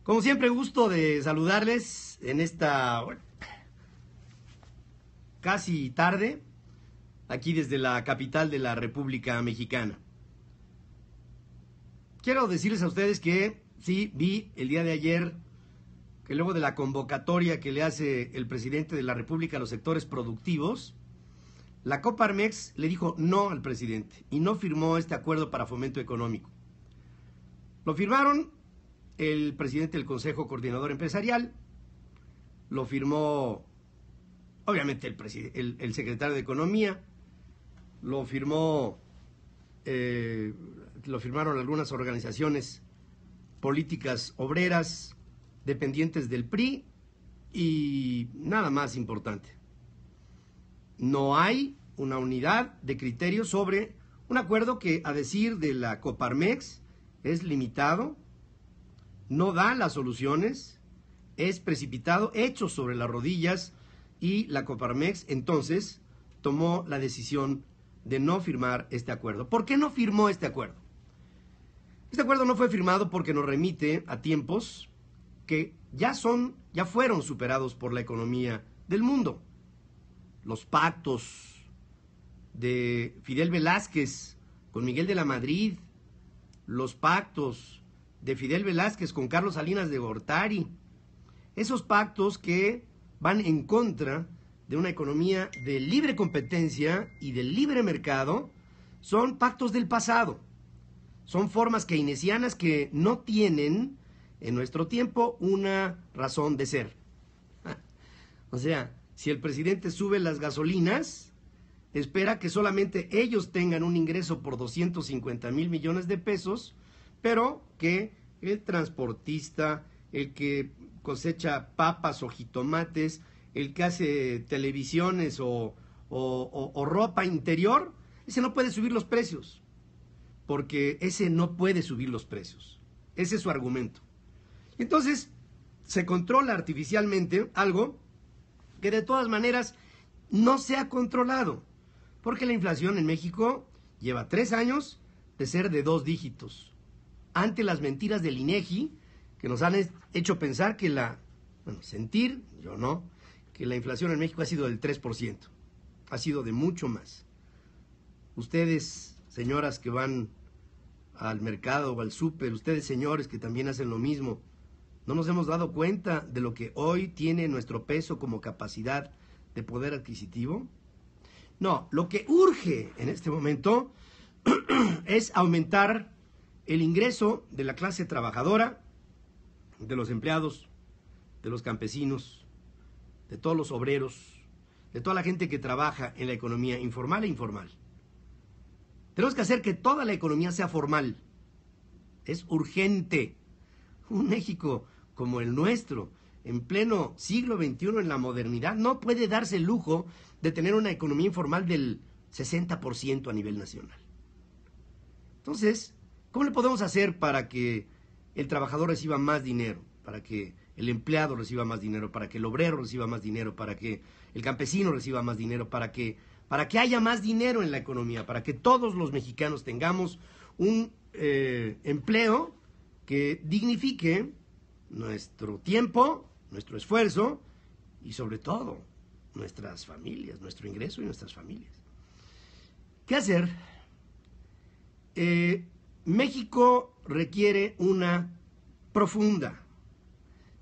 Como siempre, gusto de saludarles en esta casi tarde, aquí desde la capital de la República Mexicana. Quiero decirles a ustedes que sí, vi el día de ayer que luego de la convocatoria que le hace el presidente de la República a los sectores productivos, la Coparmex le dijo no al presidente y no firmó este acuerdo para fomento económico. Lo firmaron el presidente del Consejo Coordinador Empresarial, lo firmó obviamente el secretario de Economía, lo firmaron algunas organizaciones políticas obreras dependientes del PRI y nada más importante. No hay una unidad de criterio sobre un acuerdo que, a decir de la Coparmex, es limitado, no da las soluciones, es precipitado, hecho sobre las rodillas, y la Coparmex entonces tomó la decisión de no firmar este acuerdo. ¿Por qué no firmó este acuerdo? Este acuerdo no fue firmado porque nos remite a tiempos que ya fueron superados por la economía del mundo. Los pactos de Fidel Velázquez con Miguel de la Madrid, los pactos de Fidel Velázquez con Carlos Salinas de Gortari, esos pactos que van en contra de una economía de libre competencia y del libre mercado, son pactos del pasado, son formas keynesianas que no tienen en nuestro tiempo una razón de ser. O sea, si el presidente sube las gasolinas, espera que solamente ellos tengan un ingreso por 250,000 millones de pesos, pero que el transportista, el que cosecha papas o jitomates, el que hace televisiones o ropa interior, ese no puede subir los precios, porque ese no puede subir los precios. Ese es su argumento. Entonces, se controla artificialmente algo que de todas maneras no se ha controlado, porque la inflación en México lleva 3 años de ser de 2 dígitos, ante las mentiras del INEGI, que nos han hecho pensar que sentir, yo no, que la inflación en México ha sido del 3%, ha sido de mucho más. Ustedes, señoras que van al mercado o al súper, ustedes, señores, que también hacen lo mismo, ¿no nos hemos dado cuenta de lo que hoy tiene nuestro peso como capacidad de poder adquisitivo? No, lo que urge en este momento es aumentar el ingreso de la clase trabajadora, de los empleados, de los campesinos, de todos los obreros, de toda la gente que trabaja en la economía informal e informal. Tenemos que hacer que toda la economía sea formal. Es urgente. Un México como el nuestro, en pleno siglo XXI, en la modernidad, no puede darse el lujo de tener una economía informal del 60% a nivel nacional. Entonces, ¿cómo le podemos hacer para que el trabajador reciba más dinero, para que el empleado reciba más dinero, para que el obrero reciba más dinero, para que el campesino reciba más dinero, para que haya más dinero en la economía, para que todos los mexicanos tengamos un empleo que dignifique nuestro tiempo, nuestro esfuerzo y sobre todo nuestras familias, nuestro ingreso y nuestras familias? ¿Qué hacer? México requiere una profunda,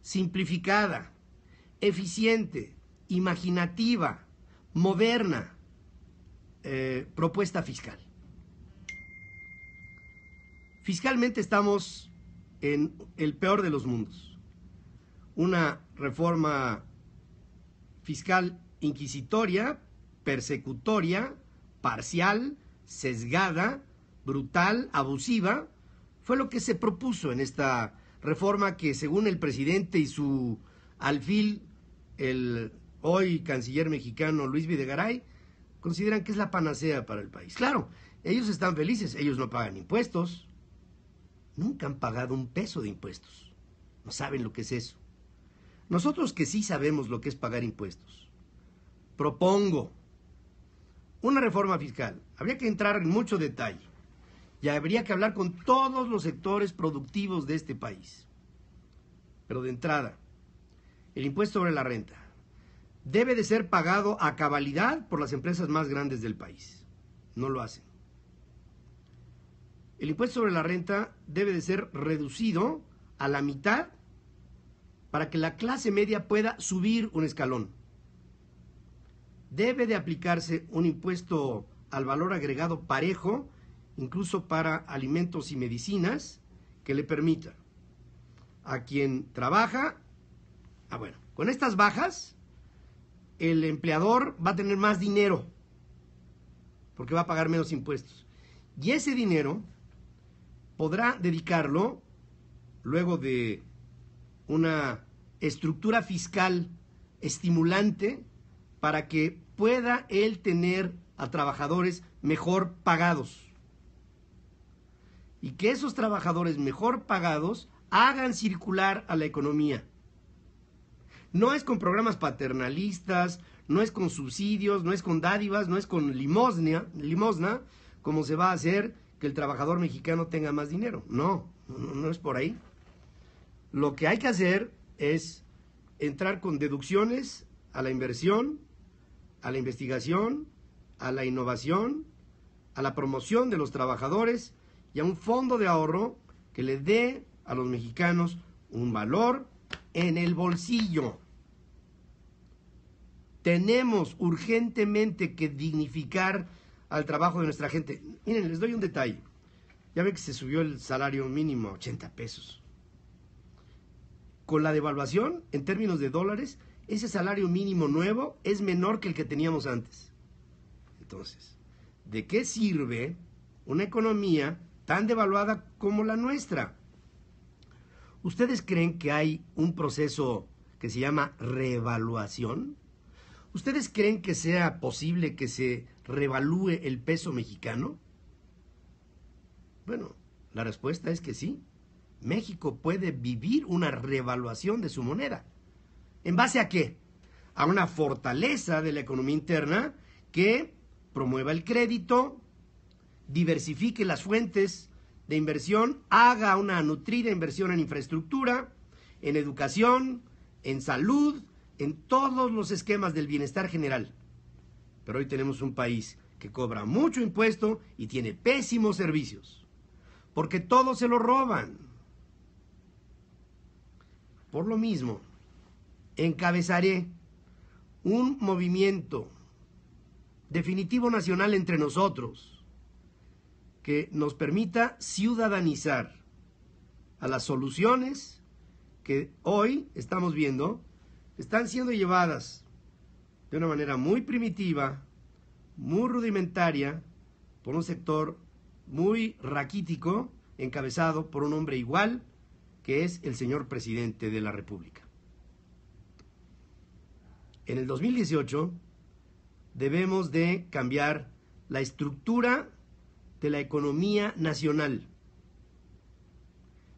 simplificada, eficiente, imaginativa, moderna propuesta fiscal. Fiscalmente estamos en el peor de los mundos. Una reforma fiscal inquisitoria, persecutoria, parcial, sesgada, brutal, abusiva, fue lo que se propuso en esta reforma que, según el presidente y su alfil, el hoy canciller mexicano Luis Videgaray, consideran que es la panacea para el país. Claro, ellos están felices, ellos no pagan impuestos, nunca han pagado un peso de impuestos, no saben lo que es eso. Nosotros que sí sabemos lo que es pagar impuestos, propongo una reforma fiscal. Habría que entrar en mucho detalle y habría que hablar con todos los sectores productivos de este país. Pero de entrada, el impuesto sobre la renta debe de ser pagado a cabalidad por las empresas más grandes del país. No lo hacen. El impuesto sobre la renta debe de ser reducido a la mitad para que la clase media pueda subir un escalón. Debe de aplicarse un impuesto al valor agregado parejo, incluso para alimentos y medicinas, que le permita a quien trabaja, bueno, con estas bajas, el empleador va a tener más dinero, porque va a pagar menos impuestos. Y ese dinero podrá dedicarlo, luego de una estructura fiscal estimulante, para que pueda él tener a trabajadores mejor pagados. Y que esos trabajadores mejor pagados hagan circular a la economía. No es con programas paternalistas, no es con subsidios, no es con dádivas, no es con limosna, como se va a hacer que el trabajador mexicano tenga más dinero. No es por ahí. Lo que hay que hacer es entrar con deducciones a la inversión, a la investigación, a la innovación, a la promoción de los trabajadores y a un fondo de ahorro que le dé a los mexicanos un valor en el bolsillo. Tenemos urgentemente que dignificar al trabajo de nuestra gente. Miren, les doy un detalle. Ya ven que se subió el salario mínimo a 80 pesos. Con la devaluación, en términos de dólares, ese salario mínimo nuevo es menor que el que teníamos antes. Entonces, ¿de qué sirve una economía tan devaluada como la nuestra? ¿Ustedes creen que hay un proceso que se llama reevaluación? ¿Ustedes creen que sea posible que se revalúe el peso mexicano? Bueno, la respuesta es que sí. México puede vivir una revaluación de su moneda. ¿En base a qué? A una fortaleza de la economía interna que promueva el crédito, diversifique las fuentes de inversión, haga una nutrida inversión en infraestructura, en educación, en salud, en todos los esquemas del bienestar general. Pero hoy tenemos un país que cobra mucho impuesto y tiene pésimos servicios, porque todo se lo roban. Por lo mismo, encabezaré un movimiento definitivo nacional entre nosotros que nos permita ciudadanizar a las soluciones que hoy estamos viendo están siendo llevadas de una manera muy primitiva, muy rudimentaria, por un sector muy raquítico, encabezado por un hombre igual, que es el señor presidente de la República. En el 2018 debemos de cambiar la estructura de la economía nacional.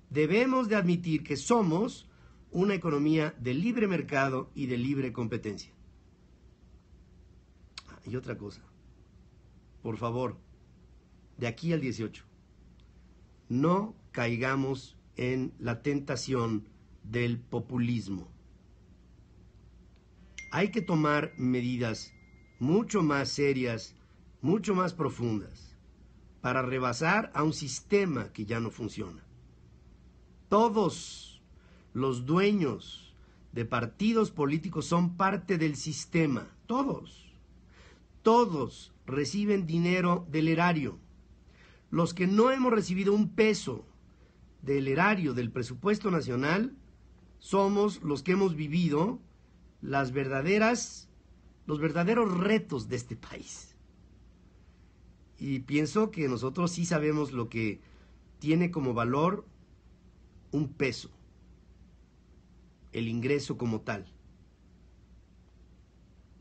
Debemos de admitir que somos una economía de libre mercado y de libre competencia. Y otra cosa, por favor, de aquí al 18, no caigamos en la tentación del populismo. Hay que tomar medidas mucho más serias, mucho más profundas, para rebasar a un sistema que ya no funciona. Todos los dueños de partidos políticos son parte del sistema, todos. Todos reciben dinero del erario. Los que no hemos recibido un peso del erario, del presupuesto nacional, somos los que hemos vivido los verdaderos retos de este país. Y pienso que nosotros sí sabemos lo que tiene como valor un peso, el ingreso como tal.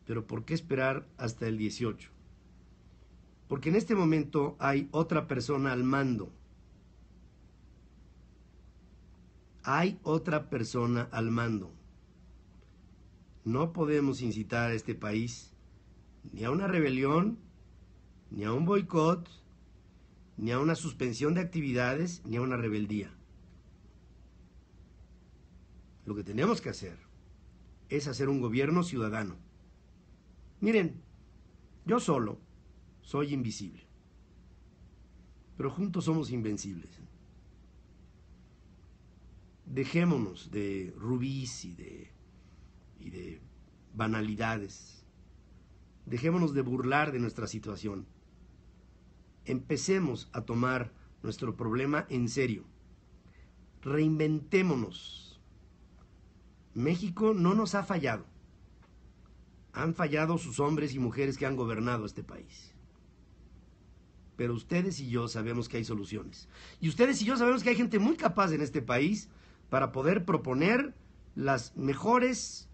Pero ¿por qué esperar hasta el 18? Porque en este momento hay otra persona al mando. Hay otra persona al mando. No podemos incitar a este país ni a una rebelión, ni a un boicot, ni a una suspensión de actividades, ni a una rebeldía. Lo que tenemos que hacer es hacer un gobierno ciudadano. Miren, yo solo soy invisible, pero juntos somos invencibles. Dejémonos de rubíes y de banalidades. Dejémonos de burlar de nuestra situación. Empecemos a tomar nuestro problema en serio. Reinventémonos. México no nos ha fallado. Han fallado sus hombres y mujeres que han gobernado este país. Pero ustedes y yo sabemos que hay soluciones. Y ustedes y yo sabemos que hay gente muy capaz en este país para poder proponer las mejores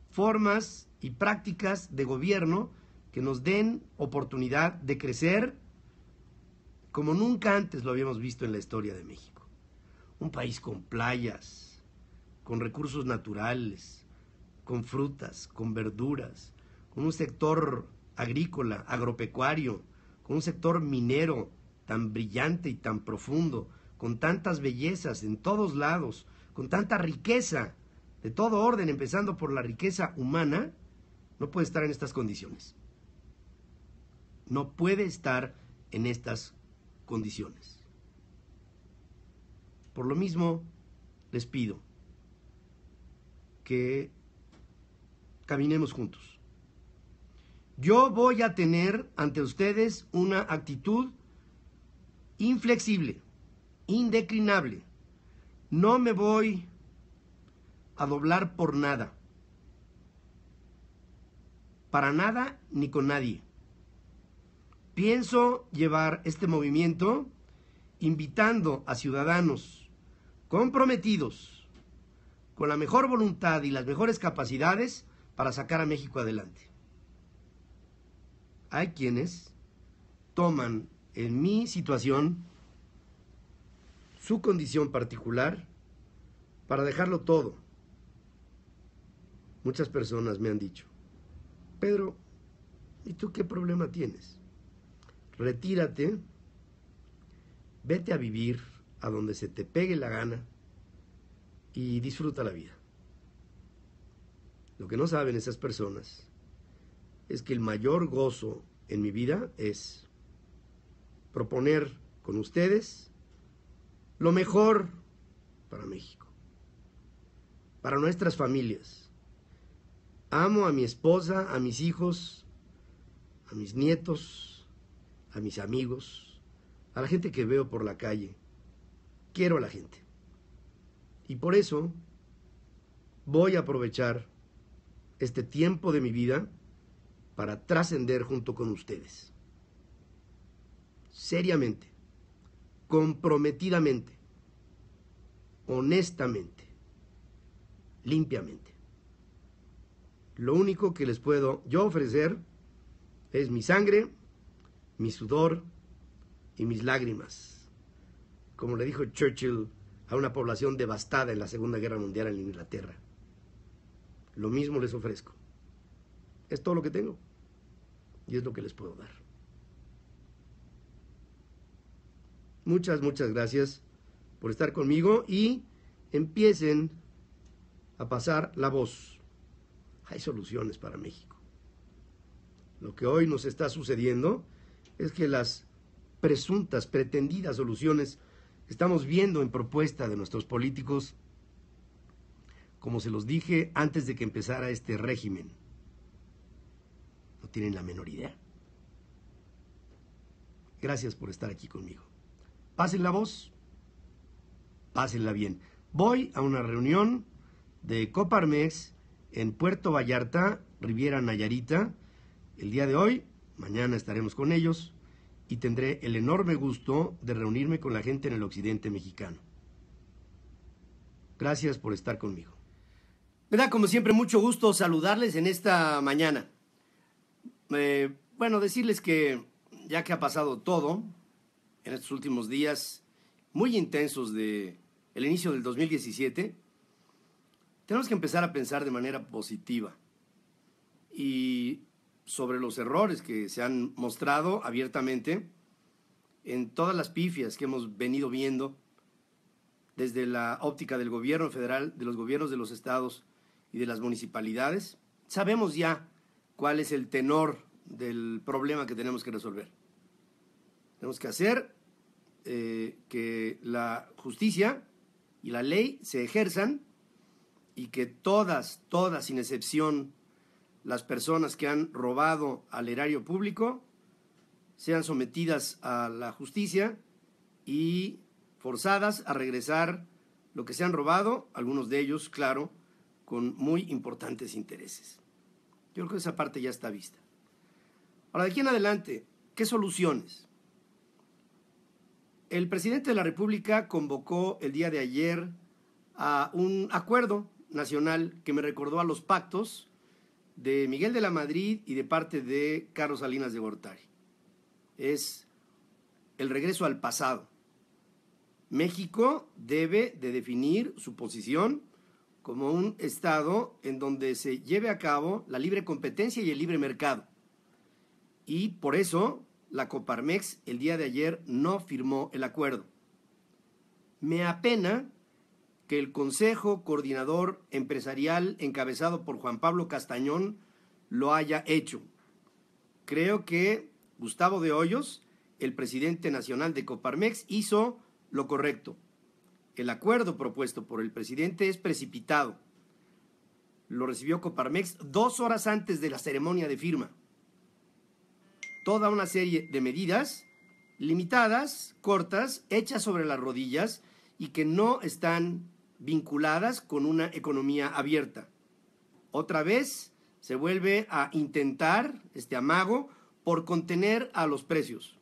formas y prácticas de gobierno que nos den oportunidad de crecer como nunca antes lo habíamos visto en la historia de México. Un país con playas, con recursos naturales, con frutas, con verduras, con un sector agrícola, agropecuario, con un sector minero tan brillante y tan profundo, con tantas bellezas en todos lados, con tanta riqueza de todo orden, empezando por la riqueza humana, no puede estar en estas condiciones. No puede estar en estas condiciones. Por lo mismo, les pido que caminemos juntos. Yo voy a tener ante ustedes una actitud inflexible, indeclinable. No me voy a doblar por nada, para nada ni con nadie. Pienso llevar este movimiento invitando a ciudadanos comprometidos, con la mejor voluntad y las mejores capacidades para sacar a México adelante. Hay quienes toman en mi situación su condición particular para dejarlo todo. Muchas personas me han dicho: Pedro, ¿y tú qué problema tienes? Retírate, vete a vivir a donde se te pegue la gana y disfruta la vida. Lo que no saben esas personas es que el mayor gozo en mi vida es proponer con ustedes lo mejor para México, para nuestras familias. Amo a mi esposa, a mis hijos, a mis nietos, a mis amigos, a la gente que veo por la calle. Quiero a la gente. Y por eso voy a aprovechar este tiempo de mi vida para trascender junto con ustedes. Seriamente, comprometidamente, honestamente, limpiamente. Lo único que les puedo yo ofrecer es mi sangre, mi sudor y mis lágrimas. Como le dijo Churchill a una población devastada en la Segunda Guerra Mundial en Inglaterra. Lo mismo les ofrezco. Es todo lo que tengo y es lo que les puedo dar. Muchas, muchas gracias por estar conmigo y empiecen a pasar la voz. Hay soluciones para México. Lo que hoy nos está sucediendo es que las presuntas, pretendidas soluciones que estamos viendo en propuesta de nuestros políticos, como se los dije antes de que empezara este régimen, no tienen la menor idea. Gracias por estar aquí conmigo. Pasen la voz, pásenla bien. Voy a una reunión de Coparmex en Puerto Vallarta, Riviera Nayarita, el día de hoy. Mañana estaremos con ellos y tendré el enorme gusto de reunirme con la gente en el occidente mexicano. Gracias por estar conmigo. Me da como siempre mucho gusto saludarles en esta mañana. Bueno, decirles que ya que ha pasado todo en estos últimos días muy intensos de el inicio del 2017, tenemos que empezar a pensar de manera positiva y sobre los errores que se han mostrado abiertamente en todas las pifias que hemos venido viendo desde la óptica del gobierno federal, de los gobiernos de los estados y de las municipalidades. Sabemos ya cuál es el tenor del problema que tenemos que resolver. Tenemos que hacer que la justicia y la ley se ejerzan y que todas, sin excepción, las personas que han robado al erario público sean sometidas a la justicia y forzadas a regresar lo que se han robado, algunos de ellos, claro, con muy importantes intereses. Yo creo que esa parte ya está vista. Ahora, de aquí en adelante, ¿qué soluciones? El presidente de la República convocó el día de ayer a un acuerdo nacional que me recordó a los pactos de Miguel de la Madrid y de parte de Carlos Salinas de Gortari. Es el regreso al pasado. México debe de definir su posición como un Estado en donde se lleve a cabo la libre competencia y el libre mercado. Y por eso la Coparmex el día de ayer no firmó el acuerdo. Me apena que el Consejo Coordinador Empresarial encabezado por Juan Pablo Castañón lo haya hecho. Creo que Gustavo de Hoyos, el presidente nacional de Coparmex, hizo lo correcto. El acuerdo propuesto por el presidente es precipitado. Lo recibió Coparmex 2 horas antes de la ceremonia de firma. Toda una serie de medidas limitadas, cortas, hechas sobre las rodillas y que no están vinculadas con una economía abierta. Otra vez se vuelve a intentar este amago por contener a los precios.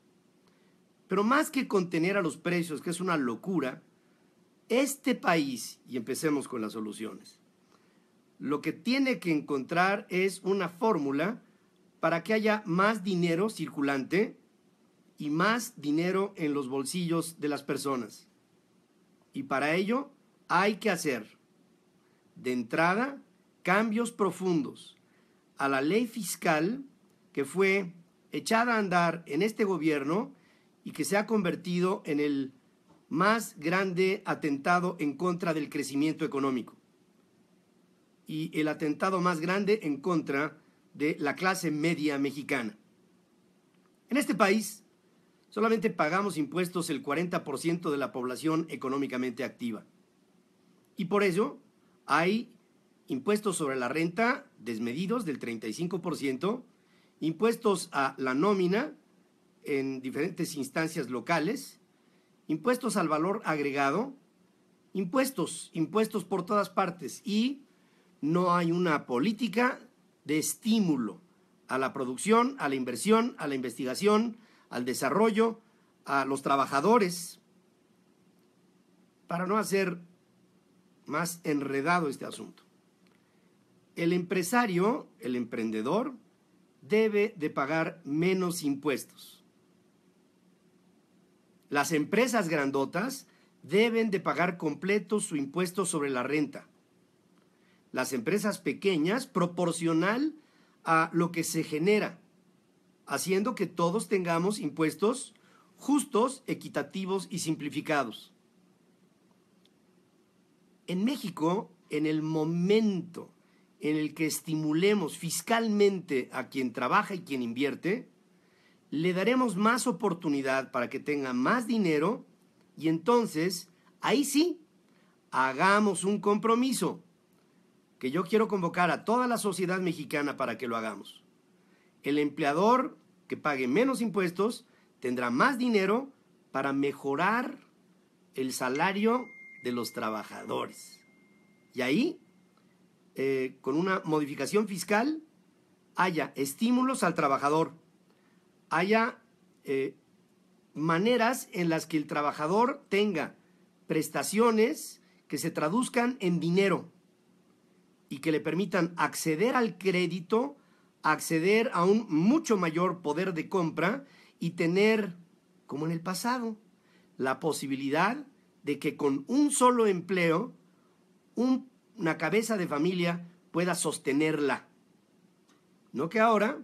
Pero más que contener a los precios, que es una locura, este país, y empecemos con las soluciones, lo que tiene que encontrar es una fórmula para que haya más dinero circulante y más dinero en los bolsillos de las personas. Y para ello hay que hacer, de entrada, cambios profundos a la ley fiscal que fue echada a andar en este gobierno y que se ha convertido en el más grande atentado en contra del crecimiento económico y el atentado más grande en contra de la clase media mexicana. En este país solamente pagamos impuestos el 40% de la población económicamente activa. Y por eso hay impuestos sobre la renta desmedidos del 35%, impuestos a la nómina en diferentes instancias locales, impuestos al valor agregado, impuestos por todas partes, y no hay una política de estímulo a la producción, a la inversión, a la investigación, al desarrollo, a los trabajadores, para no hacer más enredado este asunto. El empresario, el emprendedor, debe de pagar menos impuestos. Las empresas grandotas deben de pagar completo su impuesto sobre la renta. Las empresas pequeñas, proporcional a lo que se genera, haciendo que todos tengamos impuestos justos, equitativos y simplificados. En México, en el momento en el que estimulemos fiscalmente a quien trabaja y quien invierte, le daremos más oportunidad para que tenga más dinero y entonces, ahí sí, hagamos un compromiso que yo quiero convocar a toda la sociedad mexicana para que lo hagamos. El empleador que pague menos impuestos tendrá más dinero para mejorar el salario de los trabajadores. Y ahí, con una modificación fiscal, haya estímulos al trabajador, haya maneras en las que el trabajador tenga prestaciones que se traduzcan en dinero y que le permitan acceder al crédito, acceder a un mucho mayor poder de compra y tener, como en el pasado, la posibilidad de que con un solo empleo, una cabeza de familia pueda sostenerla. No que ahora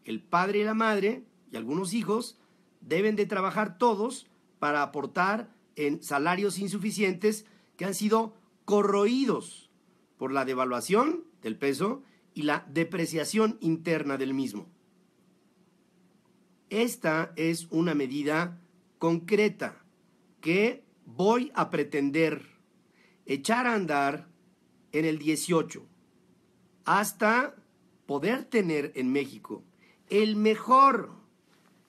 el padre y la madre y algunos hijos deben de trabajar todos para aportar en salarios insuficientes que han sido corroídos por la devaluación del peso y la depreciación interna del mismo. Esta es una medida concreta que voy a pretender echar a andar en el 18 hasta poder tener en México el mejor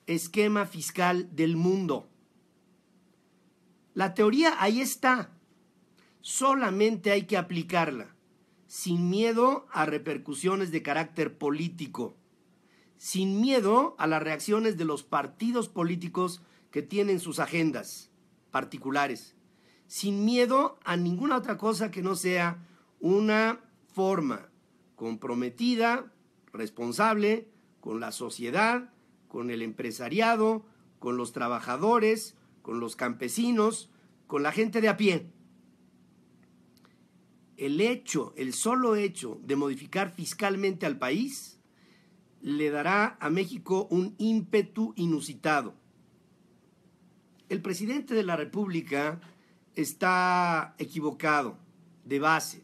esquema fiscal del mundo. La teoría ahí está, solamente hay que aplicarla, sin miedo a repercusiones de carácter político, sin miedo a las reacciones de los partidos políticos que tienen sus agendas particulares, sin miedo a ninguna otra cosa que no sea una forma comprometida, responsable, con la sociedad, con el empresariado, con los trabajadores, con los campesinos, con la gente de a pie. El solo hecho de modificar fiscalmente al país le dará a México un ímpetu inusitado. El presidente de la República está equivocado de base.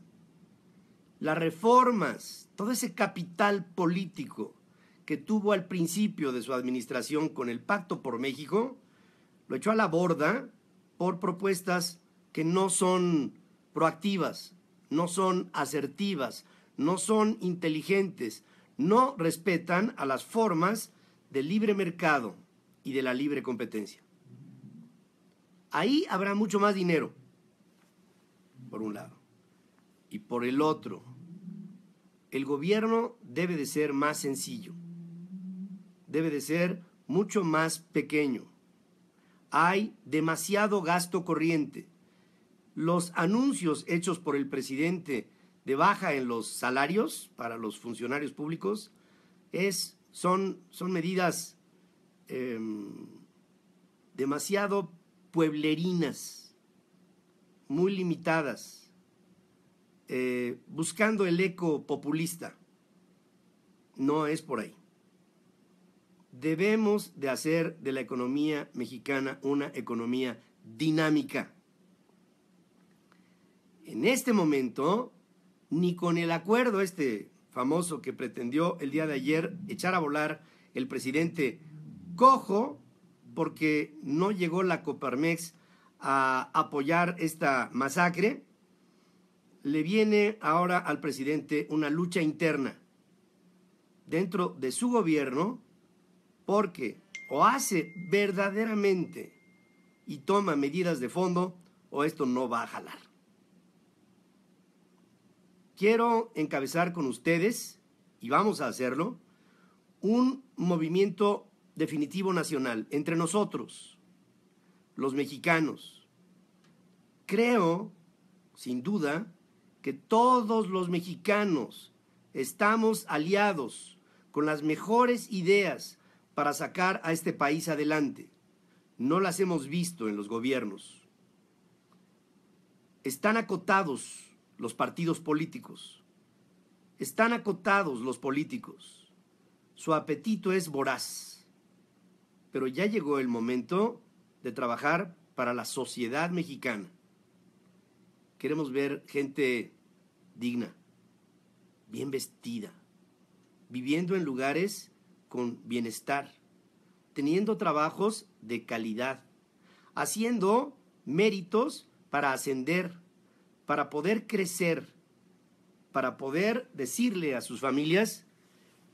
Las reformas, todo ese capital político que tuvo al principio de su administración con el Pacto por México, lo echó a la borda por propuestas que no son proactivas, no son asertivas, no son inteligentes, no respetan a las formas del libre mercado y de la libre competencia. Ahí habrá mucho más dinero, por un lado. Y por el otro, el gobierno debe de ser más sencillo, debe de ser mucho más pequeño. Hay demasiado gasto corriente. Los anuncios hechos por el presidente de baja en los salarios para los funcionarios públicos son medidas demasiado pueblerinas, muy limitadas, buscando el eco populista. No es por ahí. Debemos de hacer de la economía mexicana una economía dinámica. En este momento, ni con el acuerdo famoso que pretendió el día de ayer echar a volar el presidente cojo, porque no llegó la Coparmex a apoyar esta masacre, le viene ahora al presidente una lucha interna dentro de su gobierno, porque o hace verdaderamente y toma medidas de fondo, o esto no va a jalar. Quiero encabezar con ustedes, y vamos a hacerlo, un movimiento definitivo nacional entre nosotros, los mexicanos. Creo, sin duda, que todos los mexicanos estamos aliados con las mejores ideas para sacar a este país adelante. No las hemos visto en los gobiernos. Están acotados los partidos políticos. Están acotados los políticos. Su apetito es voraz. Pero ya llegó el momento de trabajar para la sociedad mexicana. Queremos ver gente digna, bien vestida, viviendo en lugares con bienestar, teniendo trabajos de calidad, haciendo méritos para ascender, para poder crecer, para poder decirle a sus familias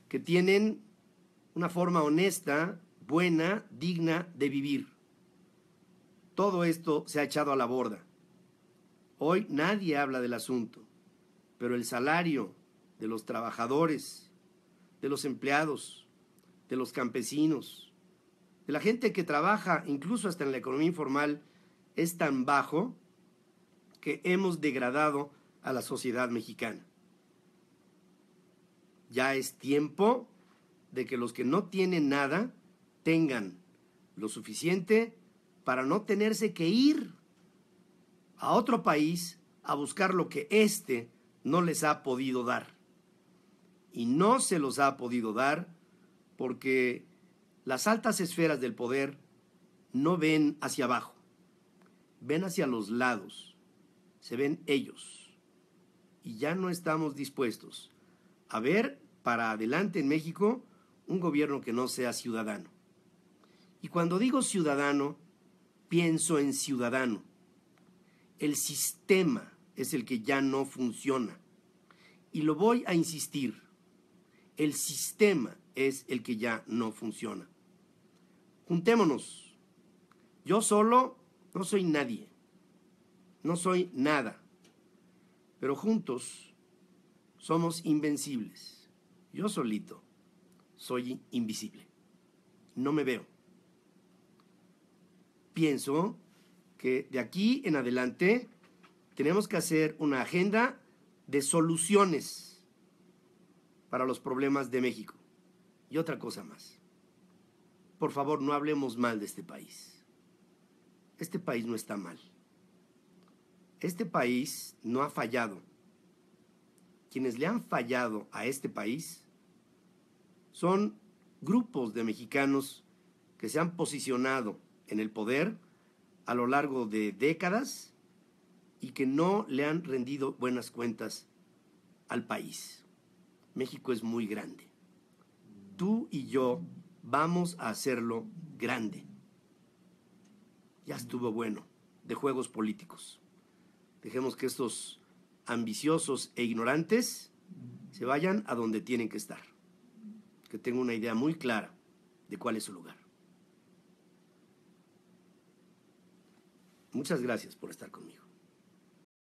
que tienen una forma honesta, buena, digna de vivir. Todo esto se ha echado a la borda. Hoy nadie habla del asunto, pero el salario de los trabajadores, de los empleados, de los campesinos, de la gente que trabaja incluso hasta en la economía informal, es tan bajo que hemos degradado a la sociedad mexicana. Ya es tiempo de que los que no tienen nada tengan lo suficiente para no tenerse que ir a otro país a buscar lo que éste no les ha podido dar. Y no se los ha podido dar porque las altas esferas del poder no ven hacia abajo, ven hacia los lados. se ven ellos. Y ya no estamos dispuestos a ver para adelante en México un gobierno que no sea ciudadano. Y cuando digo ciudadano, pienso en ciudadano. El sistema es el que ya no funciona. Y lo voy a insistir. El sistema es el que ya no funciona. Juntémonos. Yo solo no soy nadie. No soy nada. Pero juntos somos invencibles. Yo solito soy invisible. No me veo. Pienso que de aquí en adelante tenemos que hacer una agenda de soluciones para los problemas de México. Y otra cosa más. Por favor, no hablemos mal de este país. Este país no está mal. Este país no ha fallado. Quienes le han fallado a este país son grupos de mexicanos que se han posicionado en el poder a lo largo de décadas y que no le han rendido buenas cuentas al país. México es muy grande. Tú y yo vamos a hacerlo grande. Ya estuvo bueno de juegos políticos. Dejemos que estos ambiciosos e ignorantes se vayan a donde tienen que estar. Que tengan una idea muy clara de cuál es su lugar. Muchas gracias por estar conmigo.